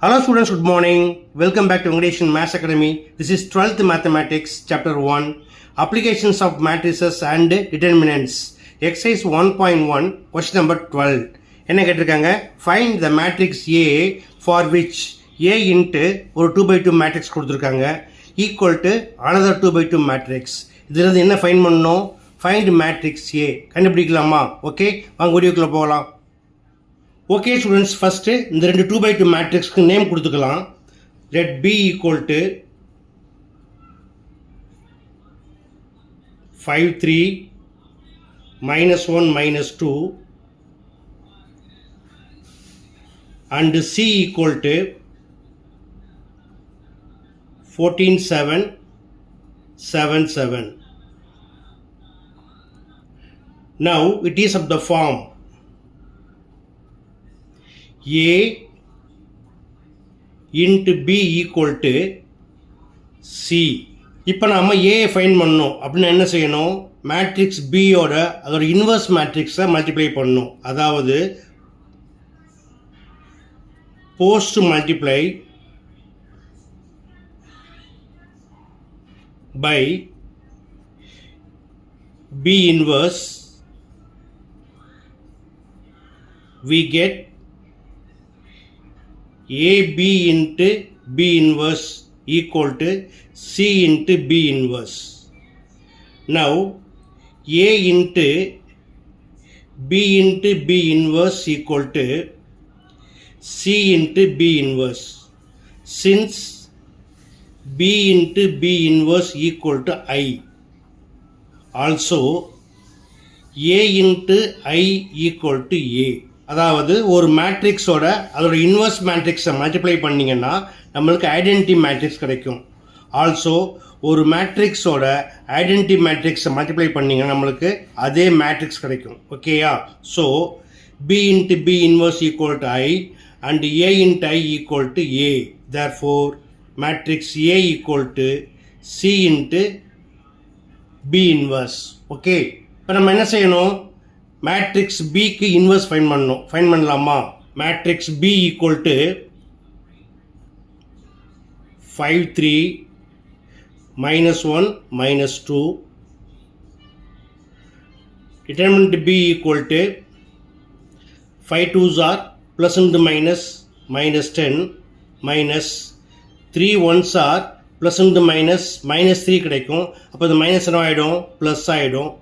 Hello students, good morning. Welcome back to English Maths Academy. This is 12th Mathematics, Chapter 1, Applications of Matrices and Determinants. Exercise 1.1, question number 12. என்ன கேட்டிருக்காங்க? Find the matrix A for which A into ஒரு 2 by 2 matrix கொடுத்துருக்காங்க equal to another 2 by 2 matrix. இதில் என்ன find பண்ணணும்? Find matrix A. கண்டுபிடிக்கலாமா? Okay, வாங்க வீடியோக்குள்ளே போகலாம். ஓகே ஸ்டூடெண்ட்ஸ், ஃபஸ்ட்டு இந்த ரெண்டு 2 by 2 மேட்ரிக்ஸ்க்கு நேம் கொடுத்துக்கலாம். Let B equal to 5 3 -1 -2 and C equal to 14 7 7 7. Now it is of the form A into B equal to C. இப்போ நம்ம A ஃபைண்ட் பண்ணணும் அப்படின்னு என்ன செய்யணும்? மேட்ரிக்ஸ் பியோட அதோட இன்வர்ஸ் மேட்ரிக்ஸை மல்டிப்ளை பண்ணணும். அதாவது post multiply by B inverse we get AB into B inverse equal to C into B inverse. Now A into B into B inverse equal to C into B inverse. Since B into B inverse equal to I, also A into I equal to A. அதாவது ஒரு மேட்ரிக்ஸோட அதோட inverse மேட்ரிக்ஸை multiply பண்ணிங்கன்னா நம்மளுக்கு identity matrix கிடைக்கும். Also ஒரு மேட்ரிக்ஸோட identity மேட்ரிக்ஸை multiply பண்ணிங்கன்னா நம்மளுக்கு அதே மேட்ரிக்ஸ் கிடைக்கும். ஓகேயா? So B into B inverse equal to I and A into I equal to A. Therefore matrix A equal to C into B inverse. Okay, இப்போ நம்ம என்ன செய்யணும்? மேட்ரிக்ஸ் பிக்கு இன்வர்ஸ் ஃபைண்ட் பண்ணணும். ஃபைண்ட் பண்ணலாமா? Matrix B equal to 5 3 -1 -2. Determinant B equal to 5 2s are plus into minus -10 minus 3 1s are plus into -3 கிடைக்கும். அப்போ இந்த மைனஸ் என்ன ஆகிடும்? ப்ளஸ் ஆகிடும்.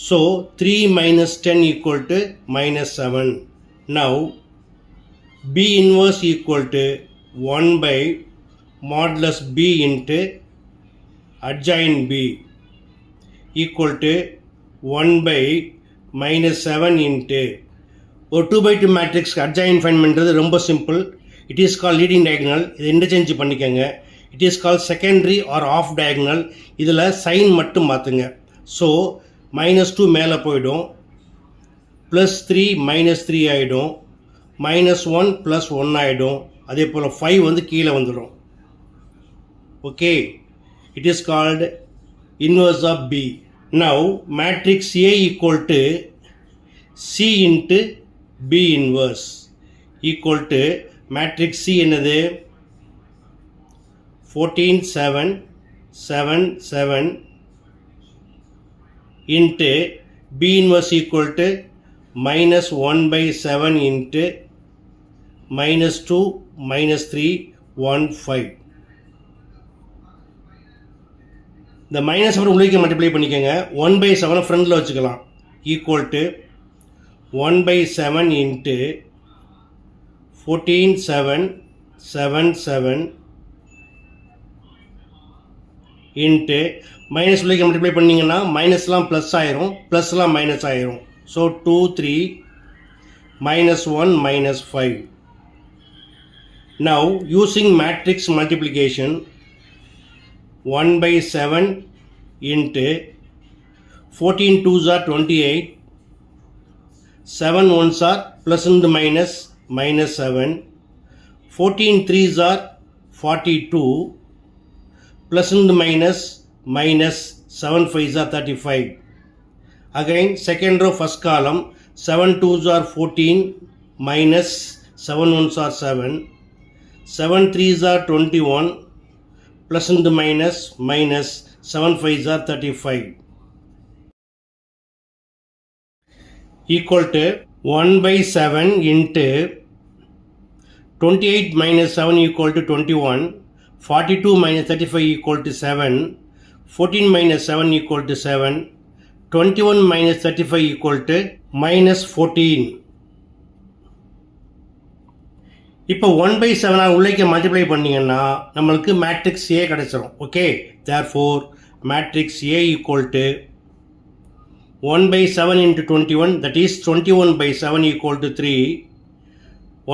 So 3 minus 10 equal to -7. Now B inverse equal to 1 by modulus B into adjoint B equal to 1 by -7 into ஒரு 2 by 2 மேட்ரிக்ஸ்க்கு adjoint find பண்ணுறது ரொம்ப simple. It is call leading diagonal. இதை இன்டர்சேஞ்ச் பண்ணிக்கோங்க. It is call secondary or off diagonal. இதில் sign மட்டும் மாற்றுங்க. So -2 மேலே போயிடும், +3 -3 ஆகிடும், -1 +1 ஆகிடும். அதே போல் 5 வந்து கீழே வந்துடும். Okay, it is called inverse of B. Now matrix A equal to C into B inverse equal to matrix C என்னது? 14 7 7 7 into B inverse equal to -1 by 7 into -2 -3 1 5. இந்த மைனஸ் அப்புறம் உங்களுக்கு மல்டிப்ளை பண்ணிக்கோங்க. 1 by 7 ஃப்ரண்டில் வச்சுக்கலாம். Equal to 1 by 7 into 14 7 7 7 into minus உள்ளே multiply பண்ணிங்கன்னா மைனஸ்லாம் plus ஆயிரும், ப்ளஸ்லாம் minus ஆயிரும். So 2 3 -1 -5. Now using matrix multiplication 1 by 7 into 14 2s are 28, 7 1s are plus into -7, 14 3s are 42, plus into -7 5s are 35. Again second row first column 7 2s are 14 minus 7 1s are 7, 7 3s are 21 plus and minus minus 7 5s are 35 equal to 1 by 7 into 28 minus 7 equal to 21, 42 minus 35 equal to 7, 14 minus 7 equal to 7, 21 minus 35 equal to minus 14. இப்போ 1 by 7 உள்ளேக்க multiply பண்ணிங்கன்னா நம்மளுக்கு matrix A கிடைச்சிரும். Okay, therefore matrix A equal to 1 by 7 into 21, that is 21 by 7 equal to 3,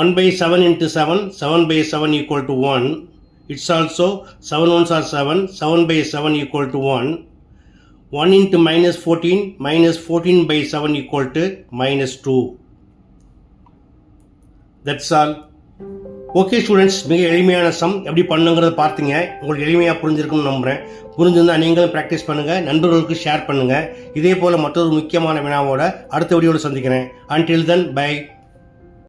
1 by 7 into 7, 7 by 7 equal to 1, it's also 7 ones are 7, 7 by 7 equal to 1, 1 into minus 14 by 7 equal to minus 2. That's all. Okay students, மிக எளிமையான some எப்படி பண்ணுங்கிறத பார்த்தீங்க. உங்களுக்கு எளிமையாக புரிஞ்சிருக்குன்னு நம்புகிறேன். புரிஞ்சிருந்தால் நீங்களும் practice பண்ணுங்கள், நண்பர்களுக்கு ஷேர் பண்ணுங்கள். இதே போல் மற்றொரு முக்கியமான வினாவோட அடுத்த வீடியோவில் சந்திக்கிறேன். Until then, bye.